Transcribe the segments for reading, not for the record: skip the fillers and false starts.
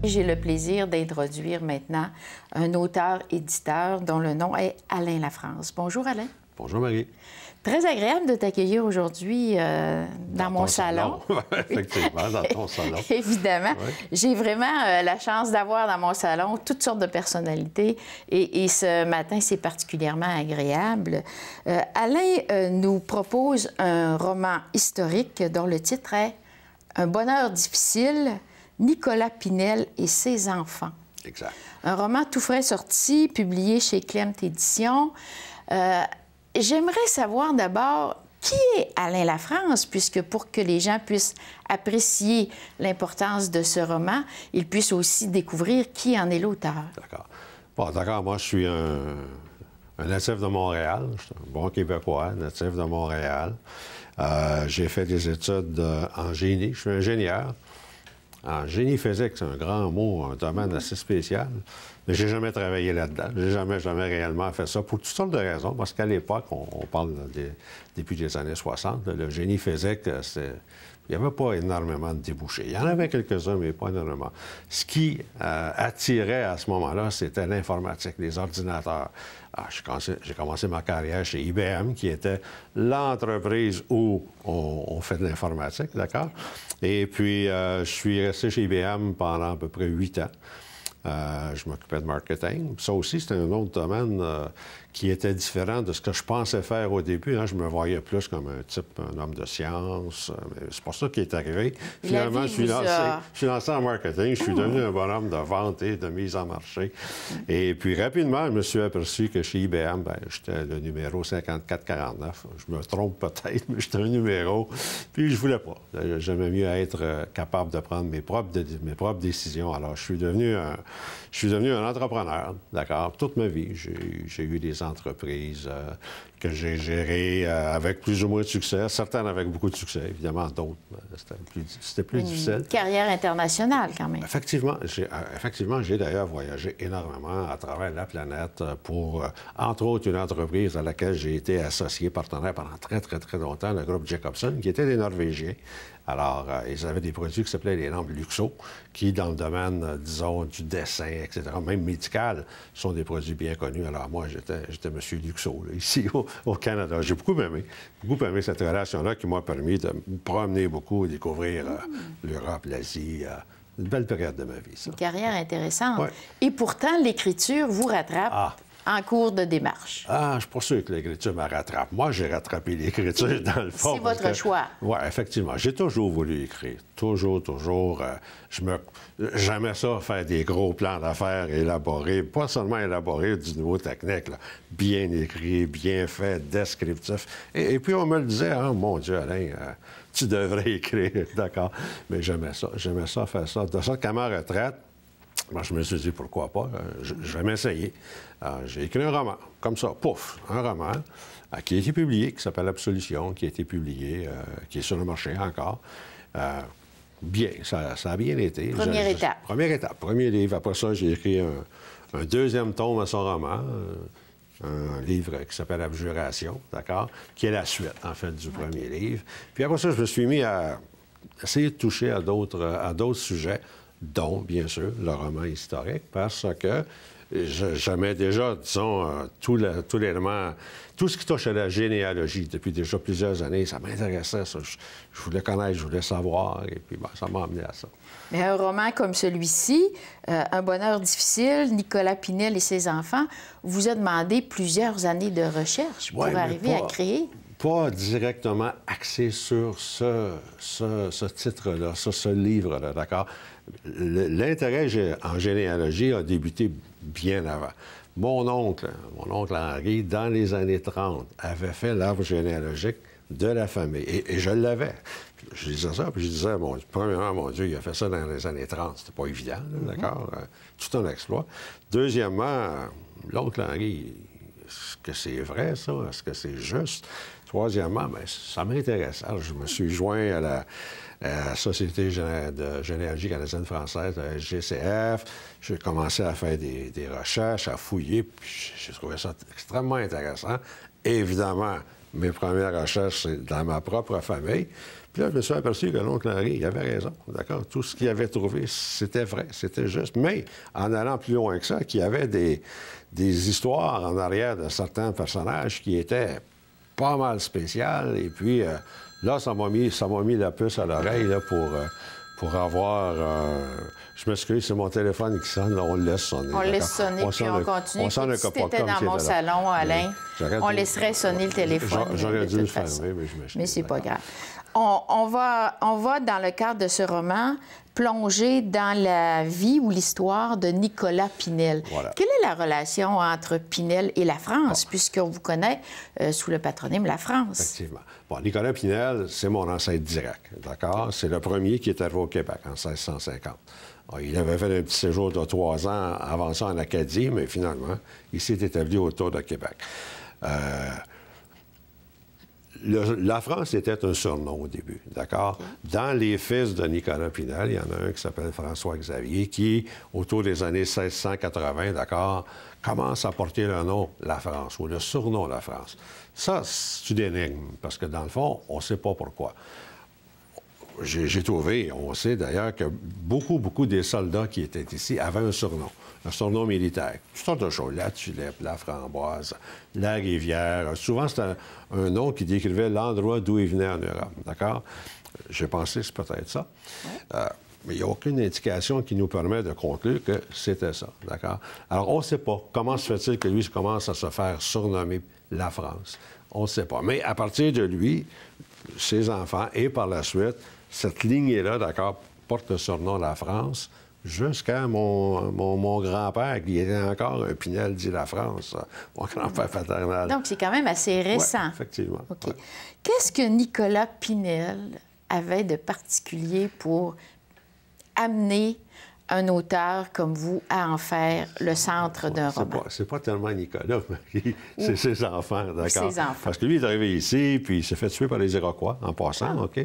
J'ai le plaisir d'introduire maintenant un auteur-éditeur dont le nom est Alain Lafrance. Bonjour Alain. Bonjour Marie. Très agréable de t'accueillir aujourd'hui dans mon salon. Effectivement, dans ton salon. Évidemment. Oui. J'ai vraiment la chance d'avoir dans mon salon toutes sortes de personnalités et ce matin, c'est particulièrement agréable. Alain nous propose un roman historique dont le titre est « Un bonheur difficile, Nicolas Pinel et ses enfants ». Exact. Un roman tout frais sorti, publié chez Clemt Éditions. J'aimerais savoir d'abord qui est Alain Lafrance, puisque pour que les gens puissent apprécier l'importance de ce roman, ils puissent aussi découvrir qui en est l'auteur. D'accord. Bon, d'accord, moi, je suis un natif de Montréal. Je suis un bon Québécois, natif de Montréal. J'ai fait des études en génie. Je suis ingénieur. En génie physique, c'est un grand mot, un domaine assez spécial. Mais j'ai jamais travaillé là-dedans. J'ai jamais réellement fait ça pour toutes sortes de raisons. Parce qu'à l'époque, on parle depuis les années 60, le génie physique, il n'y avait pas énormément de débouchés. Il y en avait quelques-uns, mais pas énormément. Ce qui attirait à ce moment-là, c'était l'informatique, les ordinateurs. J'ai commencé ma carrière chez IBM, qui était l'entreprise où on fait de l'informatique, d'accord? Et puis, je suis resté chez IBM pendant à peu près 8 ans. Je m'occupais de marketing. Ça aussi, c'était un autre domaine qui était différent de ce que je pensais faire au début. Hein. Je me voyais plus comme un homme de science. Mais c'est pas ça qui est arrivé. Finalement, je suis lancé en marketing. Je suis devenu un bonhomme de vente et de mise en marché. Et puis, rapidement, je me suis aperçu que chez IBM, j'étais le numéro 5449. Je me trompe peut-être, mais j'étais un numéro. Puis, je voulais pas. J'aimais mieux être capable de prendre mes propres décisions. Alors, je suis devenu un entrepreneur, d'accord? Toute ma vie, j'ai eu des entreprises que j'ai gérées avec plus ou moins de succès, certaines avec beaucoup de succès, évidemment, d'autres, c'était plus difficile. Une carrière internationale, quand même. Effectivement, j'ai d'ailleurs voyagé énormément à travers la planète pour, entre autres, une entreprise à laquelle j'ai été associé partenaire pendant très, très, très longtemps, le groupe Jacobson, qui était des Norvégiens. Alors, ils avaient des produits qui s'appelaient les lampes Luxo, qui, dans le domaine, disons, du dessin, etc., même médical, sont des produits bien connus. Alors, moi, j'étais M. Luxo, là, ici, au Canada. J'ai beaucoup aimé cette relation-là qui m'a permis de me promener beaucoup, découvrir l'Europe, l'Asie. Une belle période de ma vie, ça. Une carrière intéressante. Ouais. Et pourtant, l'écriture vous rattrape en cours de démarche. Je ne suis pas sûr que l'écriture me rattrape. Moi, j'ai rattrapé l'écriture dans le fond. C'est votre choix. Oui, effectivement. J'ai toujours voulu écrire. Toujours. J'aimais ça, faire des gros plans d'affaires élaborés. Pas seulement élaborés du niveau technique, là. Bien écrit, bien fait, descriptif. Et puis, on me le disait, « mon Dieu, Alain, tu devrais écrire. » D'accord. Mais j'aimais ça, faire ça. De sorte qu'à ma retraite, moi, je me suis dit, pourquoi pas, je vais m'essayer. J'ai écrit un roman, comme ça, pouf, un roman qui a été publié, qui s'appelle Absolution, qui a été publié, qui est sur le marché encore. Bien, ça a bien été. Première étape. Première étape, premier livre. Après ça, j'ai écrit un deuxième tome à son roman, un livre qui s'appelle Abjuration, d'accord, qui est la suite, en fait, du premier livre. Puis après ça, je me suis mis à essayer de toucher à d'autres sujets, dont, bien sûr, le roman historique, parce que j'aimais déjà, disons, tout l'élément, tout ce qui touche à la généalogie depuis déjà plusieurs années, ça m'intéressait, ça. Je voulais connaître, je voulais savoir, et puis ça m'a amené à ça. Mais un roman comme celui-ci, Un bonheur difficile, Nicolas Pinel et ses enfants, vous a demandé plusieurs années de recherche pour arriver à créer. Pas directement axé sur ce titre-là, sur ce livre-là, d'accord? L'intérêt en généalogie a débuté bien avant. Mon oncle Henri, dans les années 30, avait fait l'arbre généalogique de la famille. Et je l'avais. Je disais ça, puis je disais, premièrement, mon Dieu, il a fait ça dans les années 30. C'était pas évident, d'accord? Tout un exploit. Deuxièmement, l'oncle Henri, est-ce que c'est vrai, ça? Est-ce que c'est juste? Troisièmement, bien, ça m'intéresse. Alors, je me suis joint à la Société de généalogie canadienne-française, la SGCF. J'ai commencé à faire des recherches, à fouiller, puis j'ai trouvé ça extrêmement intéressant. Et évidemment, mes premières recherches, c'est dans ma propre famille. Puis là, je me suis aperçu que l'oncle Henri, il avait raison, d'accord? Tout ce qu'il avait trouvé, c'était vrai, c'était juste. Mais en allant plus loin que ça, qu'il y avait des histoires en arrière de certains personnages qui étaient pas mal spéciales. Et puis, là, ça m'a mis la puce à l'oreille là, pour avoir... je m'excuse, c'est mon téléphone qui sonne, là, on le laisse sonner. On laisse sonner, puis on continue. Si tu étais dans mon salon, Alain, on laisserait sonner le téléphone. J'aurais dû le fermer, mais je m'excuse. Mais c'est pas grave. On va, dans le cadre de ce roman, plonger dans la vie ou l'histoire de Nicolas Pinel. Voilà. Quelle est la relation entre Pinel et la France, puisqu'on vous connaît sous le patronyme La France? Effectivement. Bon, Nicolas Pinel, c'est mon ancêtre direct, d'accord? C'est le premier qui est arrivé au Québec en 1650. Alors, il avait fait un petit séjour de 3 ans avant ça en Acadie, mais finalement, il s'est établi autour de Québec. La France était un surnom au début, d'accord? Dans les fils de Nicolas Pinel, il y en a un qui s'appelle François-Xavier, qui, autour des années 1680, d'accord, commence à porter le nom La France, ou le surnom La France. Ça, c'est une énigme, parce que dans le fond, on ne sait pas pourquoi. J'ai trouvé, on sait d'ailleurs que beaucoup des soldats qui étaient ici avaient un surnom militaire. Toutes sortes de choses, la tulipe, la framboise, la rivière. Souvent, c'était un nom qui décrivait l'endroit d'où ils venaient en Europe, d'accord? J'ai pensé que c'est peut-être ça. Mais il n'y a aucune indication qui nous permet de conclure que c'était ça, d'accord? Alors, on ne sait pas. Comment se fait-il que lui commence à se faire surnommer la France? On ne sait pas. Mais à partir de lui, ses enfants, et par la suite, cette lignée-là, d'accord, porte le surnom La France, jusqu'à mon grand-père, qui était encore un Pinel dit La France, mon grand-père paternel. Donc, c'est quand même assez récent. Oui, effectivement. OK. Ouais. Qu'est-ce que Nicolas Pinel avait de particulier pour amener un auteur comme vous à en faire le centre d'un roman? C'est pas tellement Nicolas, mais c'est ses enfants, d'accord? Ses enfants. Parce que lui, il est arrivé ici, puis il s'est fait tuer par les Iroquois, en passant, OK?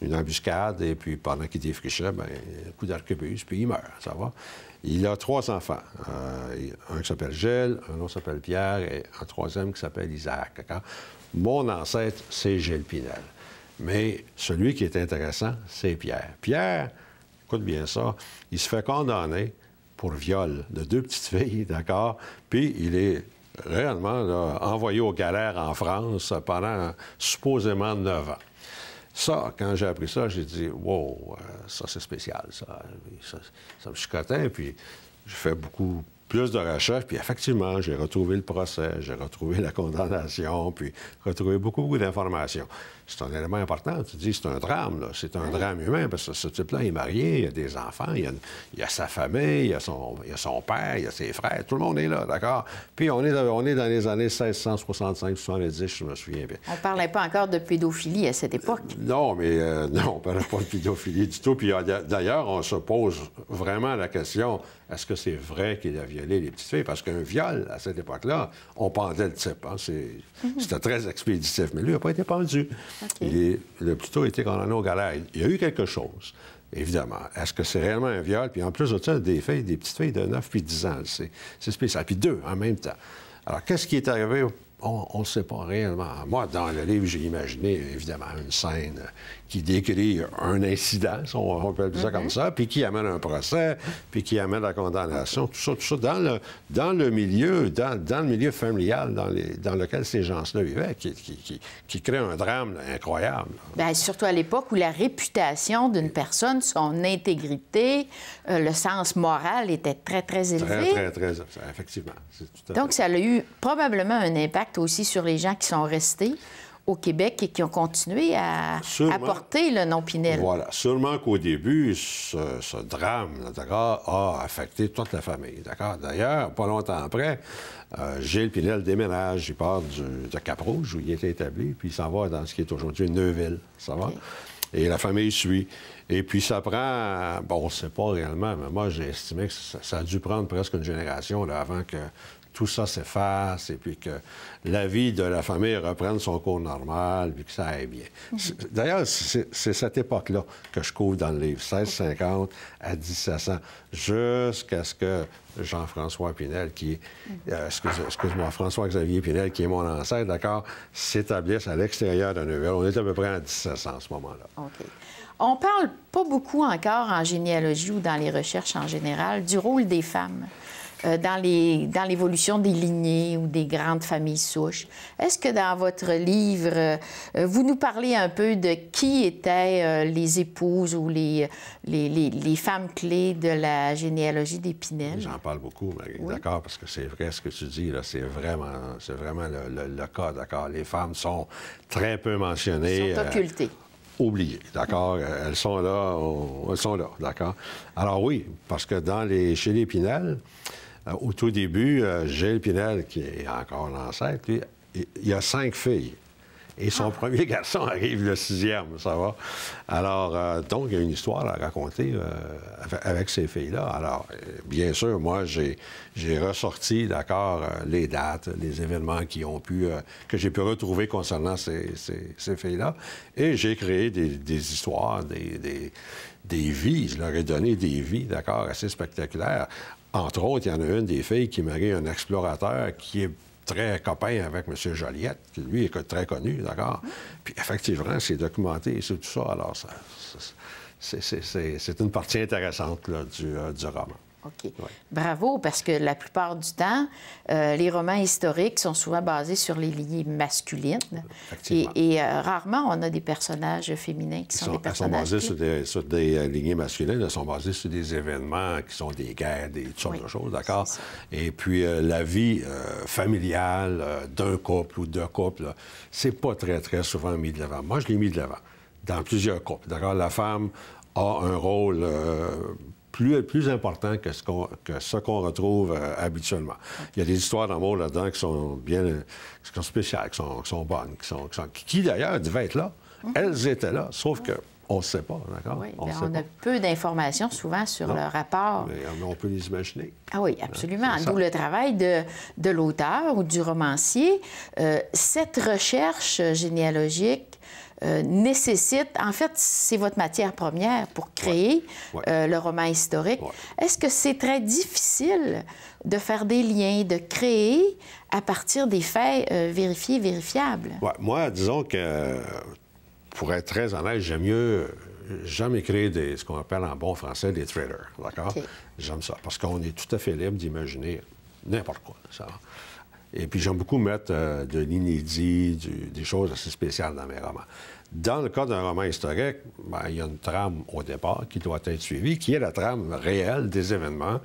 Une embuscade, et puis pendant qu'il défrichait, bien, un coup d'arquebuse, puis il meurt, ça va? Il a 3 enfants. Un qui s'appelle Gilles, un autre s'appelle Pierre, et un troisième qui s'appelle Isaac, d'accord? Mon ancêtre, c'est Gilles Pinel. Mais celui qui est intéressant, c'est Pierre. Pierre, écoute bien ça, il se fait condamner pour viol de 2 petites filles, d'accord? Puis il est réellement là, envoyé aux galères en France pendant supposément 9 ans. Ça, quand j'ai appris ça, j'ai dit « Wow, ça c'est spécial, ça me chicotait. » Puis j'ai fait beaucoup plus de recherches, puis effectivement, j'ai retrouvé le procès, j'ai retrouvé la condamnation, puis retrouvé beaucoup d'informations. C'est un élément important. Tu dis, c'est un drame, là. C'est un drame humain, parce que ce type-là est marié, il a des enfants, il a sa famille, il a son père, il a ses frères, tout le monde est là, d'accord? Puis on est dans les années 1665-70, je me souviens bien. On ne parlait pas encore de pédophilie à cette époque. Non, mais non, on ne parlait pas de pédophilie du tout. Puis d'ailleurs, on se pose vraiment la question, est-ce que c'est vrai qu'il a violé les petites filles? Parce qu'un viol, à cette époque-là, on pendait le type. Hein? C'était très expéditif. Mais lui, il n'a pas été pendu. Okay. Il a plutôt été condamné aux galères. Il y a eu quelque chose, évidemment. Est-ce que c'est réellement un viol? Puis en plus de ça, des petites filles de 9 puis 10 ans. C'est spécial. Puis 2 en même temps. Alors, qu'est-ce qui est arrivé? On ne sait pas réellement. Moi, dans le livre, j'ai imaginé, évidemment, une scène qui décrit un incident, on peut appeler ça comme ça, puis qui amène un procès, puis qui amène la condamnation, tout ça dans le milieu familial dans lequel ces gens-là vivaient, qui crée un drame là, incroyable. Bien, surtout à l'époque où la réputation d'une personne, son intégrité, le sens moral était très, très élevé. Très, effectivement. Donc, ça a eu probablement un impact aussi sur les gens qui sont restés au Québec et qui ont continué à porter le nom Pinel. Voilà. Sûrement qu'au début, ce drame, d'accord, a affecté toute la famille, d'accord? D'ailleurs, pas longtemps après, Gilles Pinel déménage, il part de Cap-Rouge, où il était établi, puis il s'en va dans ce qui est aujourd'hui Neuville, ça va? Okay. Et la famille suit. Et puis ça prend, bon, on ne sait pas réellement, mais moi, j'ai estimé que ça a dû prendre presque une génération là, avant que tout ça s'efface et puis que la vie de la famille reprenne son cours normal puis que ça aille bien. D'ailleurs, c'est cette époque-là que je couvre dans le livre, 1650 à 1700, jusqu'à ce que Jean-François Pinel, qui est, excuse-moi, François-Xavier Pinel, qui est mon ancêtre, d'accord, s'établisse à l'extérieur de Neuville. On est à peu près en 1700 à ce moment-là. OK. On parle pas beaucoup encore en généalogie ou dans les recherches en général du rôle des femmes dans l'évolution des lignées ou des grandes familles souches. Est-ce que dans votre livre, vous nous parlez un peu de qui étaient les épouses ou les femmes clés de la généalogie des Pinel? J'en parle beaucoup, Marie, oui. D'accord, parce que c'est vrai ce que tu dis, là, c'est vraiment le cas, d'accord. Les femmes sont très peu mentionnées. Elles sont occultées. Oubliées, d'accord? Elles sont là, d'accord? Alors oui, parce que chez les Pinel, au tout début, Gilles Pinel, qui est encore l'ancêtre, lui, il a 5 filles. Et son premier garçon arrive le 6e, ça va? Alors, donc, il y a une histoire à raconter avec ces filles-là. Alors, bien sûr, moi, j'ai ressorti, d'accord, les dates, les événements que j'ai pu retrouver concernant ces filles-là. Et j'ai créé des histoires, des vies. Je leur ai donné des vies, d'accord, assez spectaculaires. Entre autres, il y en a une des filles qui marie un explorateur qui est très copain avec M. Joliette, qui, lui, est très connu, d'accord? Puis, effectivement, c'est documenté, c'est tout ça. Alors, c'est une partie intéressante là, du roman. OK. Oui. Bravo, parce que la plupart du temps, les romans historiques sont souvent basés sur les lignées masculines. Et rarement, on a des personnages féminins qui sont des personnages. Elles sont basées sur des lignées masculines, elles sont basées sur des événements qui sont des guerres, toutes sortes de choses, d'accord? Et puis, la vie familiale d'un couple ou de couples, c'est pas très, très souvent mis de l'avant. Moi, je l'ai mis de l'avant dans plusieurs couples, d'accord? La femme a un rôle plus important que ce qu'on retrouve habituellement. Il y a des histoires d'amour là-dedans qui sont spéciales, qui sont bonnes, qui d'ailleurs devaient être là. Elles étaient là, sauf que on ne sait pas, d'accord? Oui, on a peu d'informations souvent sur le rapport. Mais on peut les imaginer. Ah oui, absolument. D'où le travail de l'auteur ou du romancier. Cette recherche généalogique nécessite, en fait, c'est votre matière première pour créer le roman historique. Est-ce que c'est très difficile de faire des liens, de créer à partir des faits vérifiés, vérifiables? Moi, disons que, pour être très honnête, j'aime écrire ce qu'on appelle en bon français des thrillers, d'accord? J'aime ça, parce qu'on est tout à fait libre d'imaginer n'importe quoi, ça. Et puis, j'aime beaucoup mettre de l'inédit, des choses assez spéciales dans mes romans. Dans le cas d'un roman historique, il y a une trame au départ qui doit être suivie, qui est la trame réelle des événements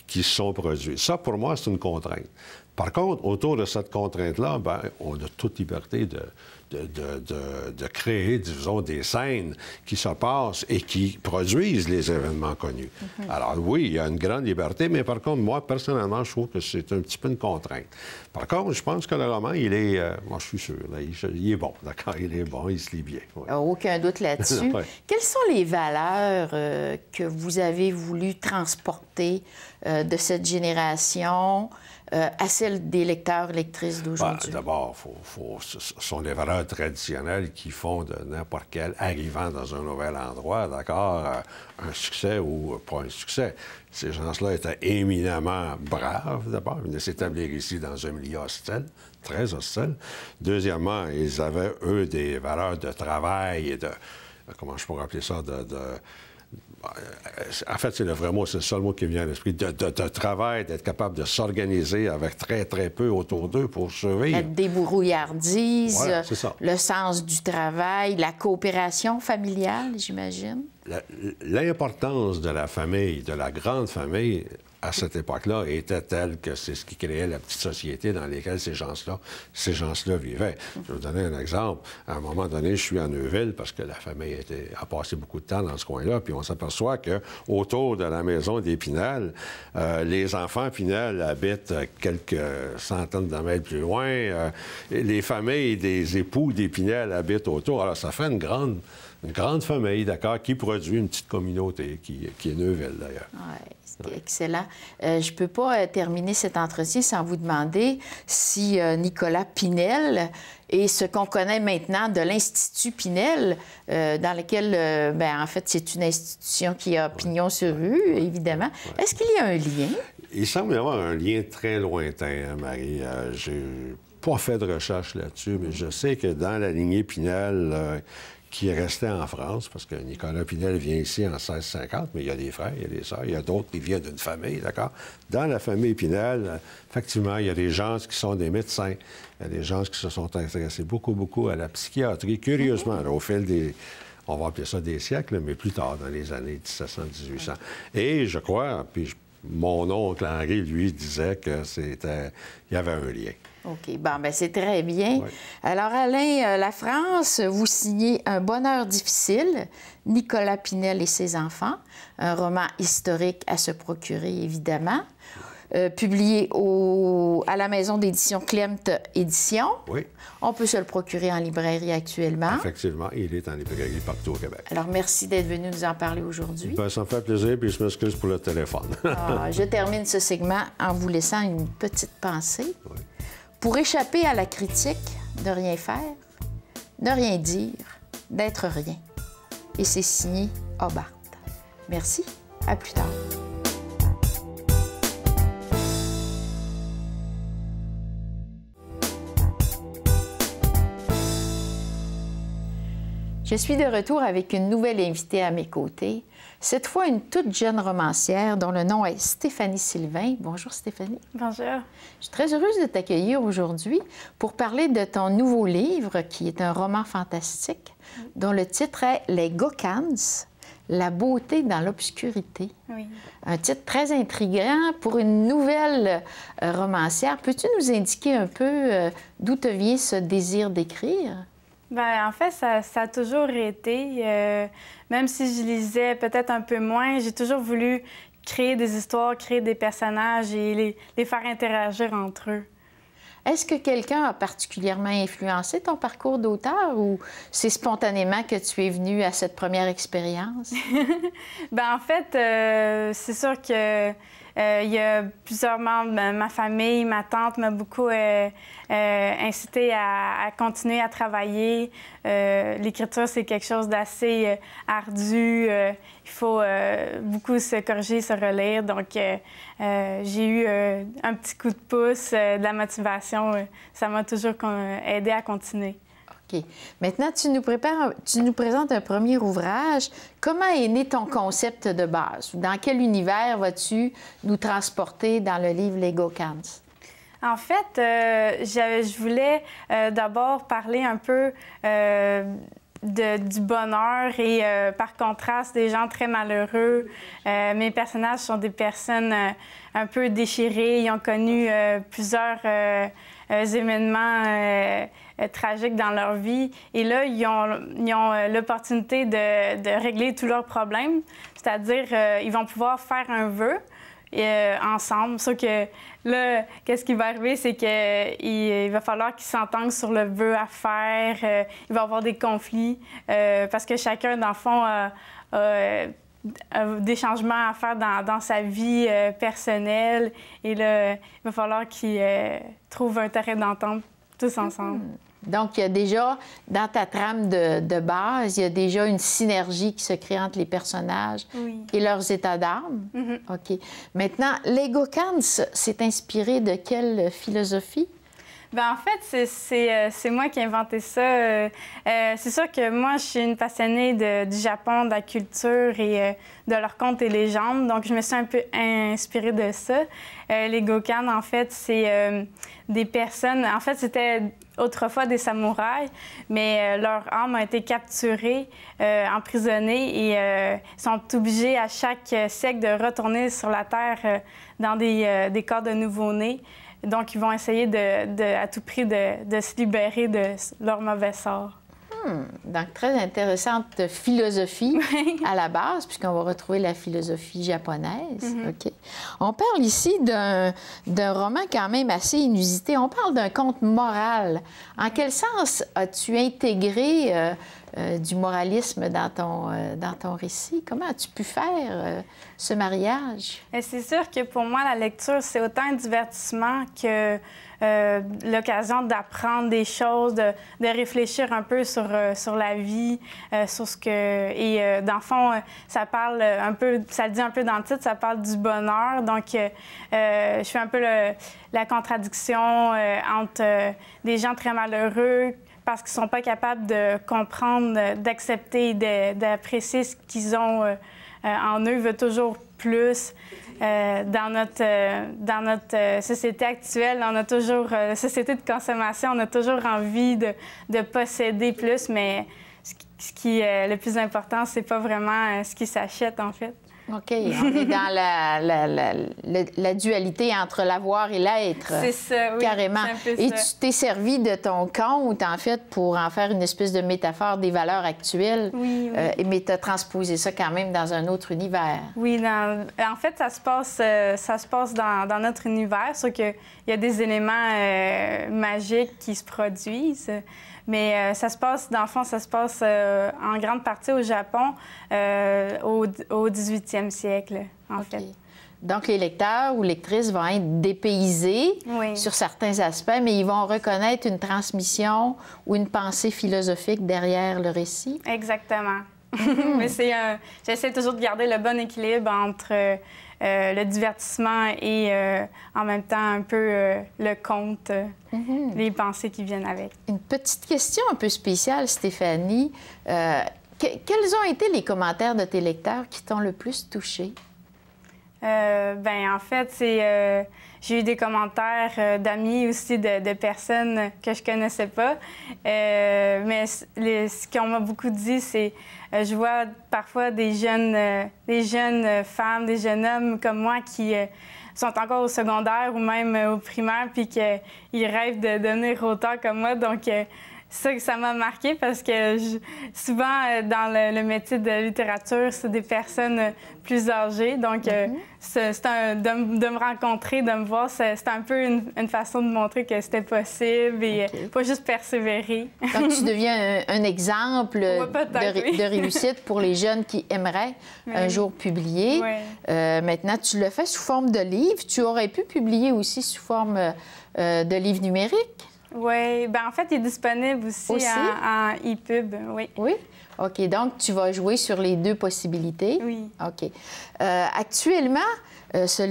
qui se sont produits. Ça, pour moi, c'est une contrainte. Par contre, autour de cette contrainte-là, on a toute liberté de créer, disons, des scènes qui se passent et qui produisent les événements connus. Alors oui, il y a une grande liberté, mais par contre, moi, personnellement, je trouve que c'est un petit peu une contrainte. Par contre, je pense que le roman, il est, moi, je suis sûr, là, il est bon, d'accord? Il est bon, il se lit bien. Oui. Aucun doute là-dessus. Quelles sont les valeurs que vous avez voulu transporter de cette génération à celle des lecteurs et lectrices d'aujourd'hui? D'abord, ce sont les valeurs traditionnelles qui font de n'importe quel arrivant dans un nouvel endroit, d'accord, un succès ou pas un succès. Ces gens-là étaient éminemment braves, d'abord. Ils venaient s'établir ici dans un milieu hostile, très hostile. Deuxièmement, ils avaient, eux, des valeurs de travail et de... Comment je pourrais appeler ça? En fait, c'est le vrai mot, c'est le seul mot qui me vient à l'esprit, de travail, d'être capable de s'organiser avec très, très peu autour d'eux pour survivre. La débrouillardise, voilà, c'est ça. Le sens du travail, la coopération familiale, j'imagine. L'importance de la famille, de la grande famille, à cette époque-là, était telle que c'est ce qui créait la petite société dans laquelle ces gens-là vivaient. Je vais vous donner un exemple. À un moment donné, je suis à Neuville parce que la famille a passé beaucoup de temps dans ce coin-là, puis on s'aperçoit qu'autour de la maison des Pinel, les enfants Pinel habitent quelques centaines de mètres plus loin. Les familles des époux des Pinel habitent autour. Alors, ça fait une grande une grande famille, d'accord, qui produit une petite communauté, qui est Neuville, d'ailleurs. Oui, c'est excellent. Je ne peux pas terminer cet entretien sans vous demander si Nicolas Pinel et ce qu'on connaît maintenant de l'Institut Pinel, dans lequel, en fait, c'est une institution qui a pignon sur rue, évidemment. Ouais. Est-ce qu'il y a un lien? Il semble y avoir un lien très lointain, hein, Marie. J'ai pas fait de recherche là-dessus, mais je sais que dans la lignée Pinel, qui est resté en France, parce que Nicolas Pinel vient ici en 1650, mais il y a des frères, il y a des sœurs, il y a d'autres qui viennent d'une famille, d'accord? Dans la famille Pinel, effectivement, il y a des gens qui sont des médecins, il y a des gens qui se sont intéressés beaucoup à la psychiatrie, curieusement, là, au fil des... On va appeler ça des siècles, mais plus tard, dans les années 1700-1800. Et je crois, puis mon oncle Henri, lui, disait que c'était... il y avait un lien. OK. Bon, bien, c'est très bien. Oui. Alors, Alain Lafrance, vous signez Un bonheur difficile, Nicolas Pinel et ses enfants, un roman historique à se procurer, évidemment, publié à la maison d'édition Klimt Éditions. Oui. On peut se le procurer en librairie actuellement. Effectivement, il est en librairie partout au Québec. Alors, merci d'être venu nous en parler aujourd'hui. Bien, ça me fait plaisir, puis je m'excuse pour le téléphone. Je termine ce segment en vous laissant une petite pensée. Oui. Pour échapper à la critique, de rien faire, de rien dire, d'être rien. Et c'est signé Hobart. Merci, à plus tard. Je suis de retour avec une nouvelle invitée à mes côtés, cette fois une toute jeune romancière dont le nom est Stéphanie Sylvain. Bonjour Stéphanie. Bonjour. Je suis très heureuse de t'accueillir aujourd'hui pour parler de ton nouveau livre qui est un roman fantastique dont le titre est Les Gokans, la beauté dans l'obscurité. Oui. Un titre très intriguant pour une nouvelle romancière. Peux-tu nous indiquer un peu d'où te vient ce désir d'écrire? Bien, en fait, ça a toujours été, même si je lisais peut-être un peu moins, j'ai toujours voulu créer des histoires, créer des personnages et les faire interagir entre eux. Est-ce que quelqu'un a particulièrement influencé ton parcours d'auteur ou c'est spontanément que tu es venue à cette première expérience? Bien, en fait, c'est sûr que il y a plusieurs membres de ma famille, ma tante m'a beaucoup incité à continuer à travailler. L'écriture, c'est quelque chose d'assez ardu. Il faut beaucoup se corriger, se relire. Donc, j'ai eu un petit coup de pouce, de la motivation. Ça m'a toujours aidé à continuer. OK. Maintenant, tu nous présentes un premier ouvrage. Comment est né ton concept de base? Dans quel univers vas-tu nous transporter dans le livre Les Gokans? En fait, je voulais d'abord parler un peu du bonheur et par contraste des gens très malheureux. Mes personnages sont des personnes un peu déchirées. Ils ont connu plusieurs événements tragiques dans leur vie. Et là, ils ont l'opportunité de régler tous leurs problèmes. C'est-à-dire, ils vont pouvoir faire un vœu ensemble. Sauf que là, qu'est-ce qui va arriver, c'est qu'il va falloir qu'ils s'entendent sur le vœu à faire. Il va y avoir des conflits parce que chacun, dans le fond, a des changements à faire dans sa vie personnelle. Et là, il va falloir qu'ils trouvent un terrain d'entente tous ensemble. Donc, il y a déjà, dans ta trame de base, il y a déjà une synergie qui se crée entre les personnages et leurs états d'âme. OK. Maintenant, Les Gokans, c'est inspiré de quelle philosophie? Bien, en fait, c'est moi qui ai inventé ça. C'est sûr que moi, je suis une passionnée du Japon, de la culture et de leurs contes et légendes. Donc, je me suis un peu inspirée de ça. Les Gokans, en fait, c'est des personnes... En fait, c'était autrefois des samouraïs, mais leur âme a été capturée, emprisonnée et sont obligés à chaque siècle de retourner sur la Terre dans des corps de nouveau-nés. Donc, ils vont essayer à tout prix de se libérer de leur mauvais sort. Donc, très intéressante philosophie à la base, puisqu'on va retrouver la philosophie japonaise. OK. On parle ici d'un roman quand même assez inusité. On parle d'un conte moral. En quel sens as-tu intégré du moralisme dans ton récit. Comment as-tu pu faire ce mariage? C'est sûr que pour moi, la lecture, c'est autant un divertissement que l'occasion d'apprendre des choses, de réfléchir un peu sur la vie, sur ce que... Et dans le fond, ça parle un peu, ça le dit un peu dans le titre, ça parle du bonheur. Donc, je fais un peu la contradiction entre des gens très malheureux parce qu'ils ne sont pas capables de comprendre, d'accepter, d'apprécier ce qu'ils ont en eux, veulent toujours plus. Dans notre société actuelle, on a toujours, société de consommation, on a toujours envie de posséder plus, mais ce qui est le plus important, c'est pas vraiment ce qui s'achète, en fait. OK. On est dans la dualité entre l'avoir et l'être. C'est ça, oui. Carrément. C'est un peu et ça. tu t'es servi de ton conte, en fait, pour en faire une espèce de métaphore des valeurs actuelles. Oui, oui. Mais tu as transposé ça quand même dans un autre univers. Oui, en fait, ça se passe dans notre univers, sauf qu'il y a des éléments magiques qui se produisent. Mais ça se passe, dans le fond, ça se passe en grande partie au Japon au 18e siècle, en fait. Donc, les lecteurs ou lectrices vont être dépaysés Oui. sur certains aspects, mais ils vont reconnaître une transmission ou une pensée philosophique derrière le récit. Exactement. Mais j'essaie toujours de garder le bon équilibre entre le divertissement et en même temps un peu le conte, les pensées qui viennent avec. Une petite question un peu spéciale, Stéphanie. Quels ont été les commentaires de tes lecteurs qui t'ont le plus touchée? En fait, j'ai eu des commentaires d'amis aussi, de personnes que je connaissais pas. Mais ce qu'on m'a beaucoup dit, c'est je vois parfois des jeunes femmes, des jeunes hommes comme moi qui sont encore au secondaire ou même au primaire, puis qu'ils rêvent de devenir auteurs comme moi. Donc, ça m'a marqué parce que souvent, dans le métier de littérature, c'est des personnes plus âgées. Donc, de me rencontrer, de me voir, c'était un peu une façon de montrer que c'était possible et pas juste persévérer. Donc, tu deviens un exemple oui. de réussite pour les jeunes qui aimeraient un jour publier. Oui. Maintenant, tu le fais sous forme de livre. Tu aurais pu publier aussi sous forme de livre numérique. Oui, en fait, il est disponible aussi? En e-pub, oui. Oui? OK, donc tu vas jouer sur les deux possibilités. Oui. OK. Actuellement, ce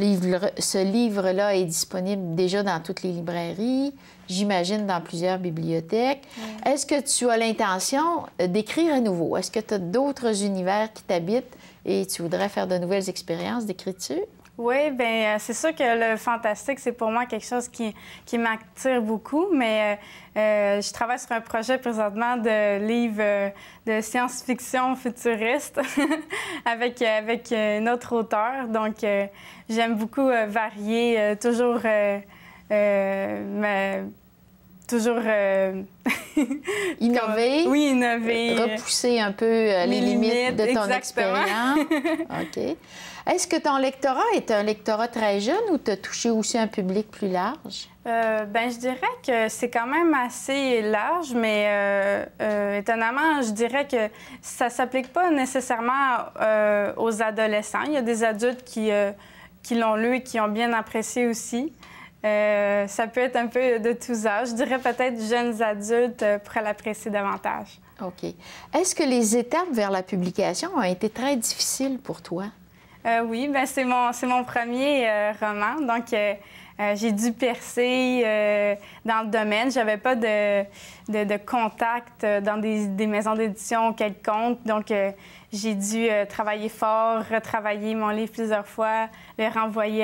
livre-là est disponible déjà dans toutes les librairies, j'imagine dans plusieurs bibliothèques. Oui. Est-ce que tu as l'intention d'écrire à nouveau? Est-ce que tu as d'autres univers qui t'habitent et tu voudrais faire de nouvelles expériences d'écriture? Oui, c'est sûr que le fantastique, c'est pour moi quelque chose qui m'attire beaucoup, mais je travaille sur un projet présentement de livre de science-fiction futuriste avec une autre auteure. Donc, j'aime beaucoup varier, toujours innover. Oui, innover. Repousser un peu les limites de ton expérience. OK. Est-ce que ton lectorat est un lectorat très jeune ou tu as touché aussi un public plus large? Je dirais que c'est quand même assez large, mais étonnamment, je dirais que ça ne s'applique pas nécessairement aux adolescents. Il y a des adultes qui l'ont lu et qui ont bien apprécié aussi. Ça peut être un peu de tous âges. Je dirais peut-être jeunes adultes pourraient l'apprécier davantage. OK. Est-ce que les étapes vers la publication ont été très difficiles pour toi? Oui, c'est mon premier roman. Donc, j'ai dû percer dans le domaine. Je n'avais pas de contact dans des maisons d'édition quelconques. Donc, j'ai dû travailler fort, retravailler mon livre plusieurs fois, le renvoyer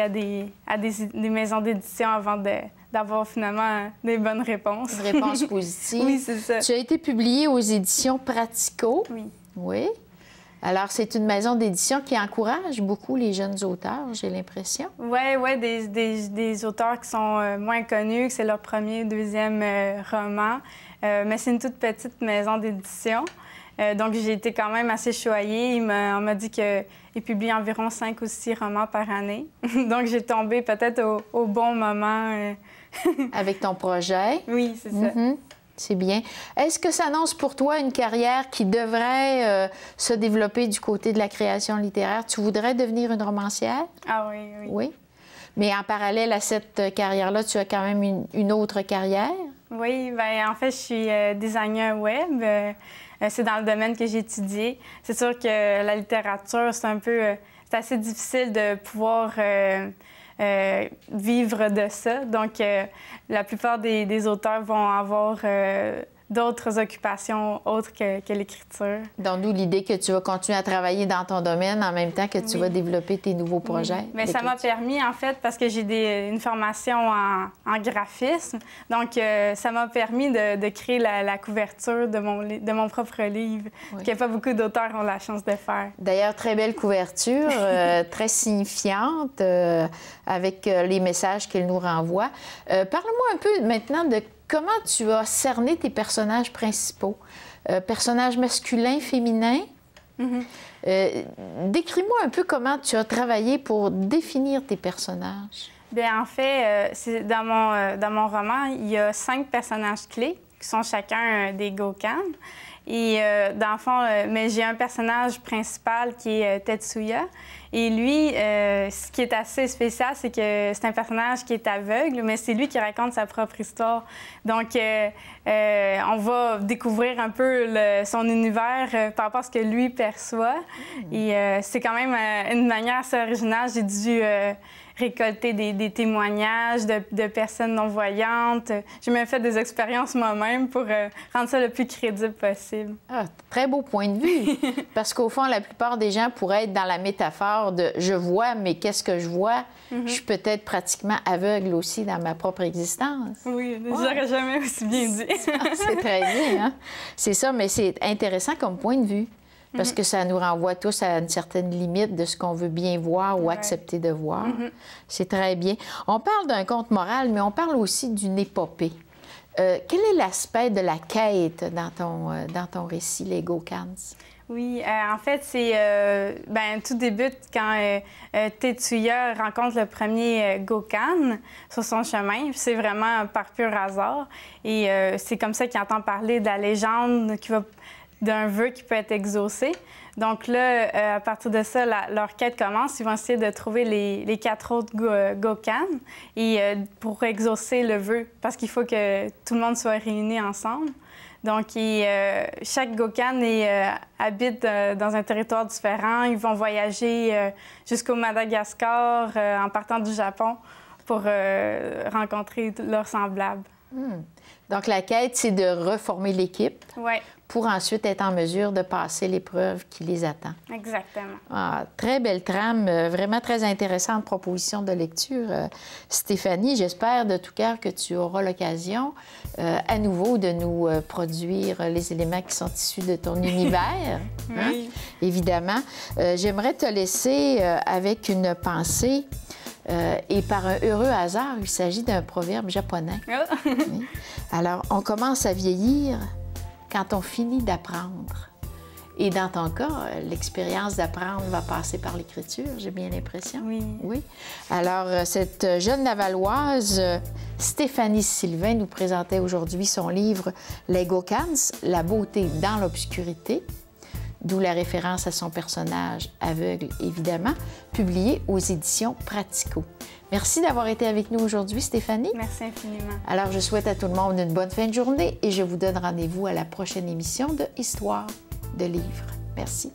à des maisons d'édition avant d'avoir finalement des bonnes réponses. Une réponse positive. Oui, c'est ça. Tu as été publié aux éditions Pratico. Oui. Oui. Alors, c'est une maison d'édition qui encourage beaucoup les jeunes auteurs, j'ai l'impression. Oui, des auteurs qui sont moins connus, que c'est leur premier ou deuxième roman. Mais c'est une toute petite maison d'édition. Donc, j'ai été quand même assez choyée. On m'a dit qu'ils publient environ 5 ou 6 romans par année. Donc, j'ai tombé peut-être au bon moment. Avec ton projet. Oui, c'est ça. C'est bien. Est-ce que ça annonce pour toi une carrière qui devrait se développer du côté de la création littéraire? Tu voudrais devenir une romancière? Ah oui, oui. Oui. Mais en parallèle à cette carrière-là, tu as quand même une autre carrière? Oui, bien, en fait, je suis designer web. C'est dans le domaine que j'ai étudié. C'est sûr que la littérature, c'est assez difficile de pouvoir vivre de ça. Donc, la plupart des auteurs vont avoir d'autres occupations autres que l'écriture. Donc, d'où l'idée que tu vas continuer à travailler dans ton domaine en même temps que tu vas développer tes nouveaux projets. Oui. Mais ça m'a permis, en fait, parce que j'ai une formation en graphisme. Donc, ça m'a permis de créer la couverture de mon propre livre, ce que pas beaucoup d'auteurs ont la chance de faire. D'ailleurs, très belle couverture, très signifiante, avec les messages qu'elle nous renvoie. Parle-moi un peu maintenant de comment tu as cerné tes personnages principaux? Personnages masculins, féminins? Décris-moi un peu comment tu as travaillé pour définir tes personnages. Bien, en fait, dans mon roman, il y a 5 personnages clés qui sont chacun des Gokan. Et dans le fond, mais j'ai un personnage principal qui est Tetsuya. Et lui, ce qui est assez spécial, c'est que c'est un personnage qui est aveugle, mais c'est lui qui raconte sa propre histoire. Donc, on va découvrir un peu son univers par rapport à ce que lui perçoit. Et c'est quand même une manière assez originale. J'ai dû récolter des témoignages de personnes non-voyantes. J'ai même fait des expériences moi-même pour rendre ça le plus crédible possible. Ah, très beau point de vue. Parce qu'au fond, la plupart des gens pourraient être dans la métaphore de « je vois, mais qu'est-ce que je vois? Je suis peut-être pratiquement aveugle aussi dans ma propre existence. » Oui, j'aurais jamais aussi bien dit. C'est très bien, hein? C'est ça, mais c'est intéressant comme point de vue. Parce que ça nous renvoie tous à une certaine limite de ce qu'on veut bien voir ou accepter de voir. C'est très bien. On parle d'un conte moral, mais on parle aussi d'une épopée. Quel est l'aspect de la quête dans ton récit, les Gokans? Oui, en fait, c'est tout débute quand Tetsuya rencontre le premier Gokan sur son chemin. C'est vraiment par pur hasard. Et c'est comme ça qu'il entend parler de la légende d'un vœu qui peut être exaucé. Donc là, à partir de ça, leur quête commence. Ils vont essayer de trouver les 4 autres Gokan et pour exaucer le vœu, parce qu'il faut que tout le monde soit réuni ensemble. Donc, chaque Gokan habite dans un territoire différent. Ils vont voyager jusqu'au Madagascar en partant du Japon pour rencontrer leurs semblables. Donc, la quête, c'est de reformer l'équipe pour ensuite être en mesure de passer l'épreuve qui les attend. Exactement. Ah, très belle trame, vraiment très intéressante proposition de lecture. Stéphanie, j'espère de tout cœur que tu auras l'occasion à nouveau de nous produire les éléments qui sont issus de ton univers. Oui. Évidemment. J'aimerais te laisser avec une pensée. Et par un heureux hasard, il s'agit d'un proverbe japonais. Oh. Oui. Alors, on commence à vieillir quand on finit d'apprendre. Et dans ton cas, l'expérience d'apprendre va passer par l'écriture, j'ai bien l'impression. Oui. Oui. Alors, cette jeune Lavalloise, Stéphanie Sylvain, nous présentait aujourd'hui son livre « Les Gokans, la beauté dans l'obscurité », d'où la référence à son personnage aveugle, évidemment, publié aux éditions Pratico. Merci d'avoir été avec nous aujourd'hui, Stéphanie. Merci infiniment. Alors, je souhaite à tout le monde une bonne fin de journée et je vous donne rendez-vous à la prochaine émission de Histoire de livres. Merci.